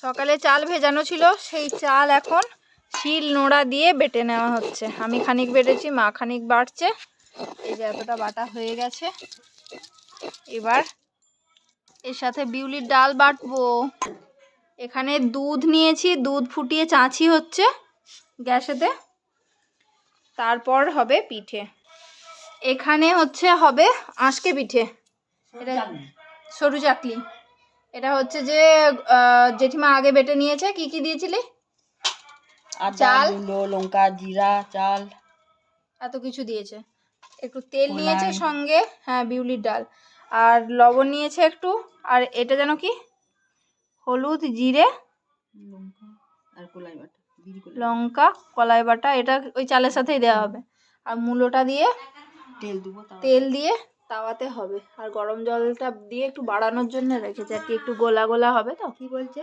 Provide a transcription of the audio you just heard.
সকালে চাল ভেজানো ছিল, সেই চাল এখন শিল নোড়া দিয়ে বেটে নেওয়া হচ্ছে। আমি খানিক বেটেছি, মা খানিক বাটছে। এই যে এতটা বাটা হয়ে গেছে। এবার এর সাথে বিউলির ডাল বাটবো। এখানে দুধ নিয়েছি, দুধ ফুটিয়ে চাঁচি হচ্ছে গ্যাসেতে, তারপর হবে পিঠে। এখানে হবে আঁশকে পিঠে, এটা সরু চাকলি। এটা হচ্ছে যে জেঠিমা আগে বেটে নিয়েছে। কি কি দিয়েছিলি? চাল, লঙ্কা, জিরা, চাল, এত কিছু দিয়েছে। একটু তেল নিয়েছে সঙ্গে, হ্যাঁ বিউলির ডাল, আর লবণ নিয়েছে একটু, আর এটা যেন কি, হলুদ, জিরে, লঙ্কা, কলাই বাটা। এটা ওই চালের সাথেই দেওয়া হবে। আর মূলোটা দিয়ে তেল দিয়ে তাওয়াতে হবে। আর গরম জলটা দিয়ে একটু বাড়ানোর জন্য রেখেছে আর কি, একটু গোলা গোলা হবে। তো কি বলছে,